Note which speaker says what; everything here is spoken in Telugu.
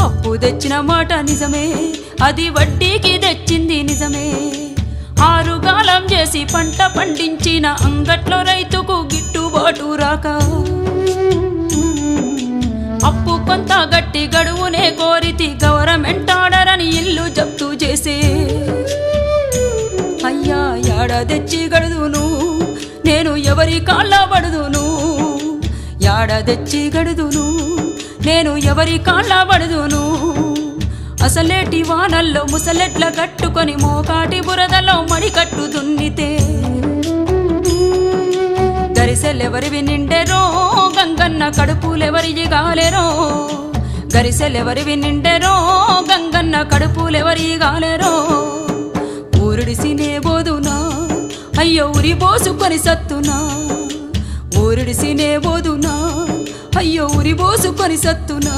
Speaker 1: అప్పు తెచ్చిన మాట నిజమే, అది వడ్డీకి తెచ్చింది నిజమే. ఆరుగాలం చేసి పంట పండించిన అంగట్లో రైతుకు గిట్టుబాటు రాక అప్పు కొంత గట్టి గడువునే కోరితి, గవర్నమెంట్ ఆర్డర్ అని ఇల్లు జప్తు చేసే. అయ్యా యాడ తెచ్చి గడుదును నేను, ఎవరి కాళ్ళ పడుదును? యాడ తెచ్చి గడుదును నేను, ఎవరి కాళ్ళ పడుదును? అసలేటి వానల్లో ముసలెట్ల కట్టుకొని మోకాటి బురదలో మడికట్టు దున్నితే గరిసెలెవరివి నిండెరో, గంగన్న కడుపులెవరివి గాలెరో. గరిసెలెవరివి నిండెరో, గంగన్న కడుపులెవరి గాలెరో. ఊరుడిసినే బోదునా, అయ్యో ఉరి పోసుకొని సత్తునా. ఊరుడిసినే బోదునా, అయ్యో ఉరి పోసుకొని సత్తునా.